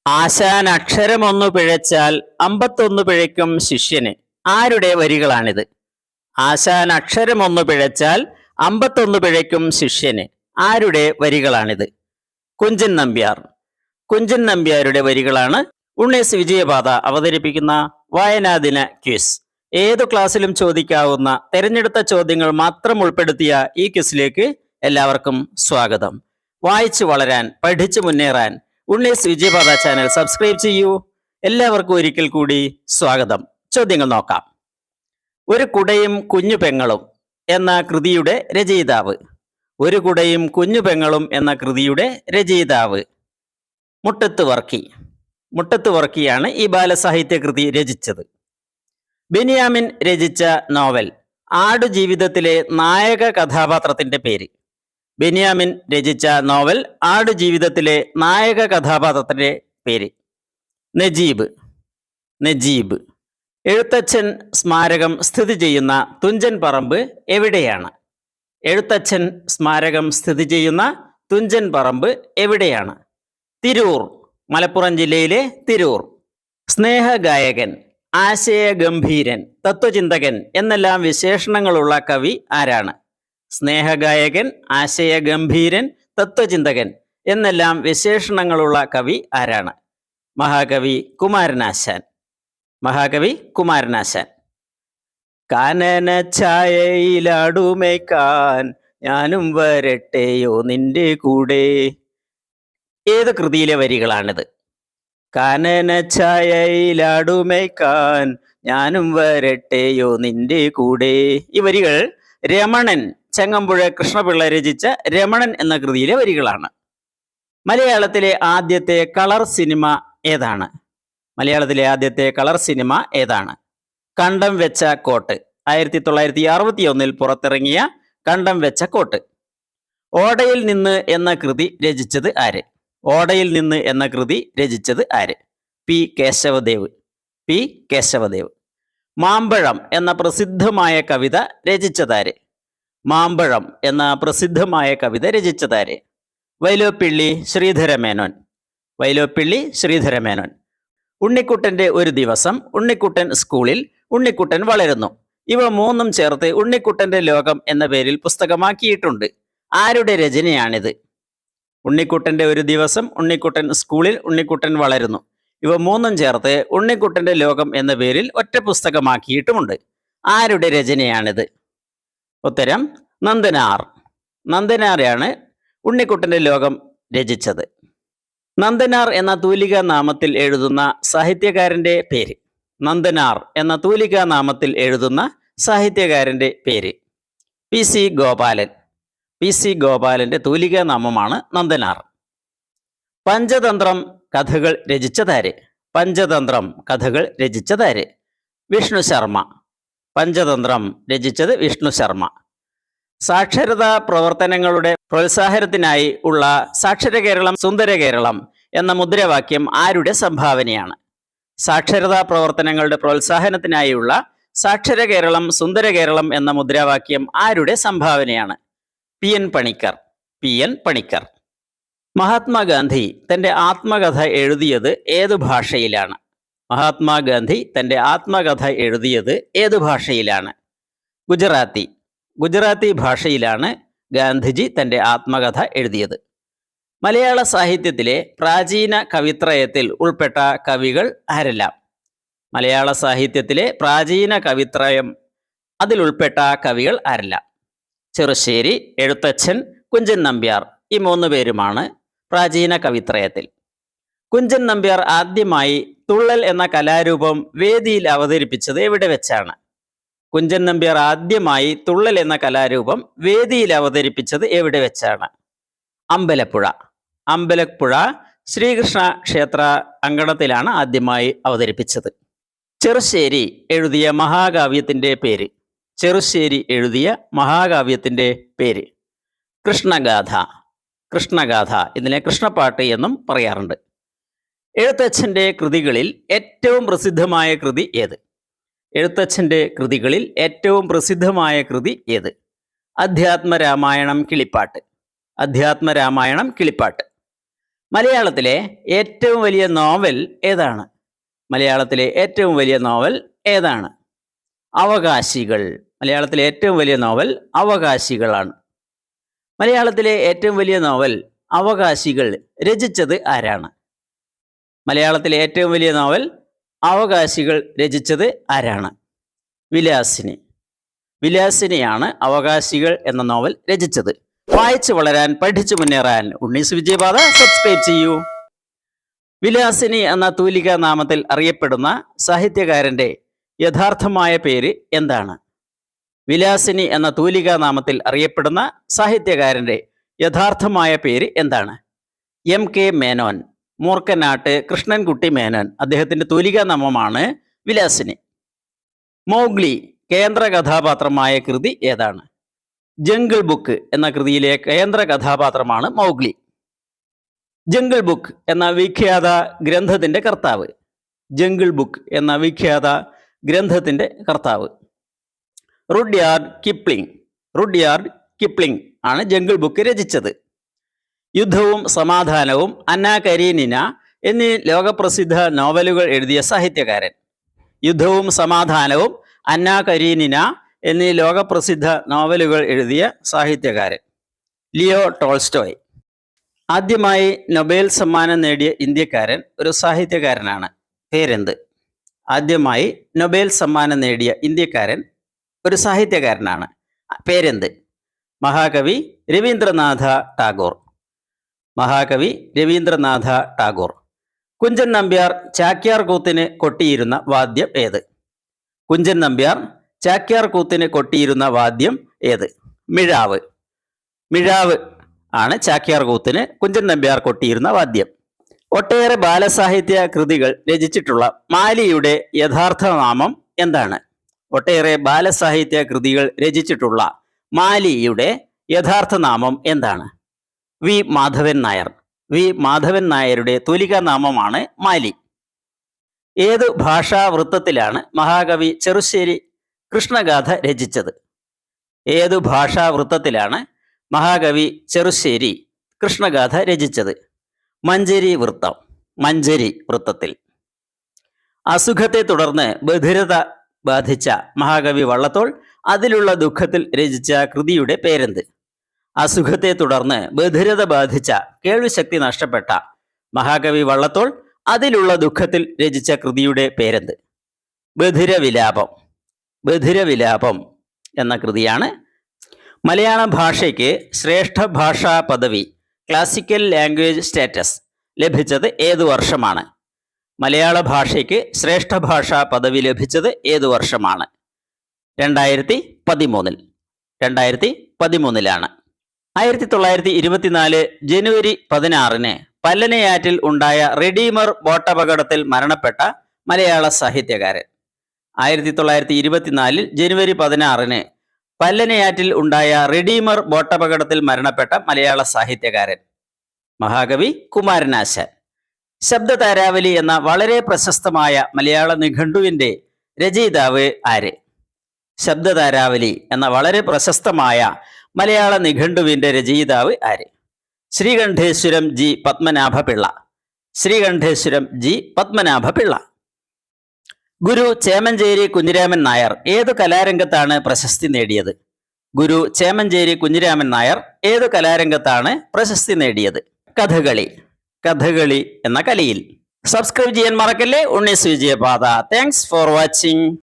ആശാൻ അക്ഷരമൊന്നു പിഴച്ചാൽ അമ്പത്തൊന്നു പിഴയ്ക്കും ശിഷ്യന്. ആരുടെ വരികളാണിത്? ആശാൻ അക്ഷരമൊന്നു പിഴച്ചാൽ അമ്പത്തൊന്നു പിഴയ്ക്കും ശിഷ്യന്. ആരുടെ വരികളാണിത്? കുഞ്ചൻ നമ്പ്യാർ. കുഞ്ചൻ നമ്പ്യാരുടെ വരികളാണ് ഉണ്ണീസ് വിജയപാത അവതരിപ്പിക്കുന്ന വായനാദിന ക്വിസ്. ഏതു ക്ലാസ്സിലും ചോദിക്കാവുന്ന തെരഞ്ഞെടുത്ത ചോദ്യങ്ങൾ മാത്രം ഉൾപ്പെടുത്തിയ ഈ ക്വിസിലേക്ക് എല്ലാവർക്കും സ്വാഗതം. വായിച്ചു വളരാൻ, പഠിച്ചു മുന്നേറാൻ ഉണ്ണീസ് വിജയപാത ചാനൽ സബ്സ്ക്രൈബ് ചെയ്യൂ. എല്ലാവർക്കും ഒരിക്കൽ കൂടി സ്വാഗതം. ചോദ്യങ്ങൾ നോക്കാം. ഒരു കുടയും കുഞ്ഞു പെങ്ങളും എന്ന കൃതിയുടെ രചയിതാവ്. ഒരു കുടയും കുഞ്ഞു പെങ്ങളും എന്ന കൃതിയുടെ രചയിതാവ് മുട്ടത്ത് വർക്കി. മുട്ടത്ത് വർക്കിയാണ് ഈ ബാലസാഹിത്യ കൃതി രചിച്ചത്. ബെന്യാമിൻ രചിച്ച നോവൽ ആടുജീവിതത്തിലെ നായക കഥാപാത്രത്തിന്റെ പേര്. ബെന്യാമിൻ രചിച്ച നോവൽ ആടുജീവിതത്തിലെ നായക കഥാപാത്രത്തിന്റെ പേര് നജീബ്. നജീബ്. എഴുത്തച്ഛൻ സ്മാരകം സ്ഥിതി ചെയ്യുന്ന തുഞ്ചൻ പറമ്പ് എവിടെയാണ്? എഴുത്തച്ഛൻ സ്മാരകം സ്ഥിതി ചെയ്യുന്ന തുഞ്ചൻ പറമ്പ് എവിടെയാണ്? തിരൂർ, മലപ്പുറം ജില്ലയിലെ തിരൂർ. സ്നേഹഗായകൻ, ആശയഗംഭീരൻ, തത്വചിന്തകൻ എന്നെല്ലാം വിശേഷണങ്ങളുള്ള കവി ആരാണ്? സ്നേഹഗായകൻ, ആശയഗംഭീരൻ, തത്വചിന്തകൻ എന്നെല്ലാം വിശേഷണങ്ങളുള്ള കവി ആരാണ്? മഹാകവി കുമാരനാശാൻ. മഹാകവി കുമാരനാശാൻ. കാനന ഛായയിലാടുമേക്കാൻ ഞാനും വരട്ടെയോ നിന്റെ കൂടെ. ഏത് കൃതിയിലെ വരികളാണിത്? കാനന ഛായയിലാടുമേക്കാൻ ഞാനും വരട്ടെയോ നിന്റെ കൂടെ. ഈ വരികൾ രമണൻ, ചങ്ങമ്പുഴ കൃഷ്ണപിള്ള രചിച്ച രമണൻ എന്ന കൃതിയിലെ വരികളാണ്. മലയാളത്തിലെ ആദ്യത്തെ കളർ സിനിമ ഏതാണ്? മലയാളത്തിലെ ആദ്യത്തെ കളർ സിനിമ ഏതാണ്? കണ്ടം വെച്ച കോട്ട്. 1961 പുറത്തിറങ്ങിയ കണ്ടം വെച്ച കോട്ട്. ഓടയിൽ നിന്ന് എന്ന കൃതി രചിച്ചത് ആര്? ഓടയിൽ നിന്ന് എന്ന കൃതി രചിച്ചത് ആര്? പി കേശവദേവ്. പി കേശവദേവ്. മാമ്പഴം എന്ന പ്രസിദ്ധമായ കവിത രചിച്ചതാര്? മാമ്പഴം എന്ന പ്രസിദ്ധമായ കവിത രചിച്ചതാര്? വൈലോപ്പിള്ളി ശ്രീധരമേനോൻ. വൈലോപ്പിള്ളി ശ്രീധരമേനോൻ. ഉണ്ണിക്കുട്ടൻ്റെ ഒരു ദിവസം, ഉണ്ണിക്കുട്ടൻ സ്കൂളിൽ, ഉണ്ണിക്കുട്ടൻ വളരുന്നു. ഇവ മൂന്നും ചേർത്ത് ഉണ്ണിക്കുട്ടൻ്റെ ലോകം എന്ന പേരിൽ പുസ്തകമാക്കിയിട്ടുണ്ട്. ആരുടെ രചനയാണിത്? ഉണ്ണിക്കുട്ടൻ്റെ ഒരു ദിവസം, ഉണ്ണിക്കുട്ടൻ സ്കൂളിൽ, ഉണ്ണിക്കുട്ടൻ വളരുന്നു. ഇവ മൂന്നും ചേർത്ത് ഉണ്ണിക്കുട്ടൻ്റെ ലോകം എന്ന പേരിൽ ഒറ്റ പുസ്തകമാക്കിയിട്ടുമുണ്ട്. ആരുടെ രചനയാണിത്? ഉത്തരം നന്ദനാർ. നന്ദനാറാണ് ഉണ്ണിക്കുട്ടൻ്റെ ലോകം രചിച്ചത്. നന്ദനാർ എന്ന തൂലികാ നാമത്തിൽ എഴുതുന്ന സാഹിത്യകാരന്റെ പേര്. നന്ദനാർ എന്ന തൂലികാ നാമത്തിൽ എഴുതുന്ന സാഹിത്യകാരന്റെ പേര് P C Gopalan. P C ഗോപാലന്റെ തൂലികാ നാമമാണ് നന്ദനാർ. പഞ്ചതന്ത്രം കഥകൾ രചിച്ചതാര്? പഞ്ചതന്ത്രം കഥകൾ രചിച്ചതാര്? വിഷ്ണു ശർമ്മ. പഞ്ചതന്ത്രം രചിച്ചത് വിഷ്ണു ശർമ്മ. സാക്ഷരതാ പ്രവർത്തനങ്ങളുടെ പ്രോത്സാഹനത്തിനായി ഉള്ള സാക്ഷര കേരളം സുന്ദര കേരളം എന്ന മുദ്രാവാക്യം ആരുടെ സംഭാവനയാണ്? സാക്ഷരതാ പ്രവർത്തനങ്ങളുടെ പ്രോത്സാഹനത്തിനായുള്ള സാക്ഷര കേരളം സുന്ദര കേരളം എന്ന മുദ്രാവാക്യം ആരുടെ സംഭാവനയാണ്? P N Panicker. P N Panicker. Mahatma Gandhi തൻ്റെ ആത്മകഥ എഴുതിയത് ഏതു ഭാഷയിലാണ്? മഹാത്മാഗാന്ധി തൻ്റെ ആത്മകഥ എഴുതിയത് ഏതു ഭാഷയിലാണ്? ഗുജറാത്തി. ഗുജറാത്തി ഭാഷയിലാണ് ഗാന്ധിജി തൻ്റെ ആത്മകഥ എഴുതിയത്. മലയാള സാഹിത്യത്തിലെ പ്രാചീന കവിത്രയത്തിൽ ഉൾപ്പെട്ട കവികൾ ആരെല്ലാം? മലയാള സാഹിത്യത്തിലെ പ്രാചീന കവിത്രയം അതിൽ ഉൾപ്പെട്ട കവികൾ ആരെല്ലാം? ചെറുശ്ശേരി, എഴുത്തച്ഛൻ, കുഞ്ചൻ നമ്പ്യാർ. ഈ മൂന്ന് പേരുമാണ് പ്രാചീന കവിത്രയത്തിൽ. കുഞ്ചൻ നമ്പ്യാർ ആദ്യമായി തുള്ളൽ എന്ന കലാരൂപം വേദിയിൽ അവതരിപ്പിച്ചത് എവിടെ വെച്ചാണ്? കുഞ്ചൻ നമ്പ്യാർ ആദ്യമായി തുള്ളൽ എന്ന കലാരൂപം വേദിയിൽ അവതരിപ്പിച്ചത് എവിടെ വെച്ചാണ്? അമ്പലപ്പുഴ. അമ്പലപ്പുഴ ശ്രീകൃഷ്ണ ക്ഷേത്ര അങ്കണത്തിലാണ് ആദ്യമായി അവതരിപ്പിച്ചത്. ചെറുശ്ശേരി എഴുതിയ മഹാകാവ്യത്തിന്റെ പേര്. ചെറുശ്ശേരി എഴുതിയ മഹാകാവ്യത്തിന്റെ പേര് കൃഷ്ണഗാഥ. കൃഷ്ണഗാഥ. ഇതിനെ കൃഷ്ണപ്പാട്ട് എന്നും പറയാറുണ്ട്. എഴുത്തച്ഛൻ്റെ കൃതികളിൽ ഏറ്റവും പ്രസിദ്ധമായ കൃതി ഏത്? എഴുത്തച്ഛൻ്റെ കൃതികളിൽ ഏറ്റവും പ്രസിദ്ധമായ കൃതി ഏത്? അധ്യാത്മരാമായണം കിളിപ്പാട്ട്. അധ്യാത്മരാമായണം കിളിപ്പാട്ട്. മലയാളത്തിലെ ഏറ്റവും വലിയ നോവൽ ഏതാണ്? മലയാളത്തിലെ ഏറ്റവും വലിയ നോവൽ ഏതാണ്? അവകാശികൾ. മലയാളത്തിലെ ഏറ്റവും വലിയ നോവൽ അവകാശികളാണ്. മലയാളത്തിലെ ഏറ്റവും വലിയ നോവൽ അവകാശികൾ രചിച്ചത് ആരാണ്? മലയാളത്തിലെ ഏറ്റവും വലിയ നോവൽ അവകാശികൾ രചിച്ചത് ആരാണ്? വിലാസിനി. വിലാസിനിയാണ് അവകാശികൾ എന്ന നോവൽ രചിച്ചത്. വായിച്ചു വളരാൻ, പഠിച്ചു മുന്നേറാൻ ഉണ്ണീസ് വിജയപാത സബ്സ്ക്രൈബ് ചെയ്യൂ. വിലാസിനി എന്ന തൂലികാ നാമത്തിൽ അറിയപ്പെടുന്ന സാഹിത്യകാരന്റെ യഥാർത്ഥമായ പേര് എന്താണ്? വിലാസിനി എന്ന തൂലികാ നാമത്തിൽ അറിയപ്പെടുന്ന സാഹിത്യകാരന്റെ യഥാർത്ഥമായ പേര് എന്താണ്? MK മേനോൻ. മൂർക്കനാട്ട് കൃഷ്ണൻകുട്ടി മേനോൻ. അദ്ദേഹത്തിന്റെ തൂലികാ നാമമാണ് വിലാസിനി. മൗഗ്ലി കേന്ദ്ര കഥാപാത്രമായ കൃതി ഏതാണ്? ജംഗിൾ ബുക്ക് എന്ന കൃതിയിലെ കേന്ദ്ര കഥാപാത്രമാണ് മൗഗ്ലി. ജംഗിൾ ബുക്ക് എന്ന വിഖ്യാത ഗ്രന്ഥത്തിന്റെ കർത്താവ്. ജംഗിൾ ബുക്ക് എന്ന വിഖ്യാത ഗ്രന്ഥത്തിന്റെ കർത്താവ് റുഡ്യാർഡ് കിപ്ലിംഗ്. റുഡ്യാർഡ് കിപ്ലിംഗ് ആണ് ജംഗിൾ ബുക്ക് രചിച്ചത്. യുദ്ധവും സമാധാനവും, അന്നാ കരീനിന എന്നീ ലോകപ്രസിദ്ധ നോവലുകൾ എഴുതിയ സാഹിത്യകാരൻ. യുദ്ധവും സമാധാനവും, അന്നാ കരീനിന എന്നീ ലോകപ്രസിദ്ധ നോവലുകൾ എഴുതിയ സാഹിത്യകാരൻ ലിയോ ടോൾസ്റ്റോയ്. ആദ്യമായി നൊബേൽ സമ്മാനം നേടിയ ഇന്ത്യക്കാരൻ ഒരു സാഹിത്യകാരനാണ്. പേരെന്ത്? ആദ്യമായി നൊബേൽ സമ്മാനം നേടിയ ഇന്ത്യക്കാരൻ ഒരു സാഹിത്യകാരനാണ്. പേരെന്ത്? മഹാകവി രവീന്ദ്രനാഥ ടാഗോർ. മഹാകവി രവീന്ദ്രനാഥ ടാഗോർ. കുഞ്ചൻ നമ്പ്യാർ ചാക്യാർ കൂത്തിന് കൊട്ടിയിരുന്ന വാദ്യം ഏത്? കുഞ്ചൻ നമ്പ്യാർ ചാക്യാർ കൂത്തിന് കൊട്ടിയിരുന്ന വാദ്യം ഏത്? മിഴാവ്. മിഴാവ് ആണ് ചാക്യാർ കൂത്തിന് കുഞ്ചൻ നമ്പ്യാർ കൊട്ടിയിരുന്ന വാദ്യം. ഒട്ടേറെ ബാലസാഹിത്യ കൃതികൾ രചിച്ചിട്ടുള്ള മാലിയുടെ യഥാർത്ഥ നാമം എന്താണ്? ഒട്ടേറെ ബാലസാഹിത്യ കൃതികൾ രചിച്ചിട്ടുള്ള മാലിയുടെ യഥാർത്ഥ നാമം എന്താണ്? വി മാധവൻ നായർ. വി മാധവൻ നായരുടെ തൂലികാ നാമമാണ് മാലി. ഏതു ഭാഷാ വൃത്തത്തിലാണ് മഹാകവി ചെറുശ്ശേരി കൃഷ്ണഗാഥ രചിച്ചത്? ഏതു ഭാഷാ വൃത്തത്തിലാണ് മഹാകവി ചെറുശ്ശേരി കൃഷ്ണഗാഥ രചിച്ചത്? മഞ്ചരി വൃത്തം. മഞ്ചരി വൃത്തത്തിൽ. അസുഖത്തെ തുടർന്ന് ബധിരത ബാധിച്ച മഹാകവി വള്ളത്തോൾ അതിലുള്ള ദുഃഖത്തിൽ രചിച്ച കൃതിയുടെ പേരെന്ത്? അസുഖത്തെ തുടർന്ന് ബധിരത ബാധിച്ച, കേൾവിശക്തി നഷ്ടപ്പെട്ട മഹാകവി വള്ളത്തോൾ അതിലുള്ള ദുഃഖത്തിൽ രചിച്ച കൃതിയുടെ പേരെന്ത്? ബധിരവിലാപം. ബധിരവിലാപം എന്ന കൃതിയാണ്. മലയാള ഭാഷയ്ക്ക് ശ്രേഷ്ഠ ഭാഷാ പദവി, ക്ലാസിക്കൽ ലാംഗ്വേജ് സ്റ്റാറ്റസ് ലഭിച്ചത് ഏതു വർഷമാണ്? മലയാള ഭാഷയ്ക്ക് ശ്രേഷ്ഠ ഭാഷാ പദവി ലഭിച്ചത് ഏതു വർഷമാണ്? 2013. 2013 1924 ജനുവരി 16 പല്ലനയാറ്റിൽ ഉണ്ടായ റെഡീമർ ബോട്ടപകടത്തിൽ മരണപ്പെട്ട മലയാള സാഹിത്യകാരൻ. 1924 ജനുവരി 16 പല്ലനയാറ്റിൽ ഉണ്ടായ റെഡീമർ ബോട്ടപകടത്തിൽ മരണപ്പെട്ട മലയാള സാഹിത്യകാരൻ മഹാകവി കുമാരനാശാൻ. ശബ്ദതാരാവലി എന്ന വളരെ പ്രശസ്തമായ മലയാള നിഘണ്ടുവിന്റെ രചയിതാവ് ആര്? ശബ്ദതാരാവലി എന്ന വളരെ പ്രശസ്തമായ മലയാള നിഘണ്ടുവിന്റെ രചയിതാവ് ആര്? ശ്രീകണ്ഠേശ്വരം ജി പത്മനാഭപിള്ള. ശ്രീകണ്ഠേശ്വരം ജി പത്മനാഭപിള്ള. ഗുരു ചേമഞ്ചേരി കുഞ്ഞിരാമൻ നായർ ഏതു കലാരംഗത്താണ് പ്രശസ്തി നേടിയത്? ഗുരു ചേമഞ്ചേരി കുഞ്ഞിരാമൻ നായർ ഏതു കലാരംഗത്താണ് പ്രശസ്തി നേടിയത്? കഥകളി. കഥകളി എന്ന കലയിൽ. സബ്സ്ക്രൈബ് ചെയ്യാൻ മറക്കല്ലേ. Unni's Vijayapatha. Thanks for watching.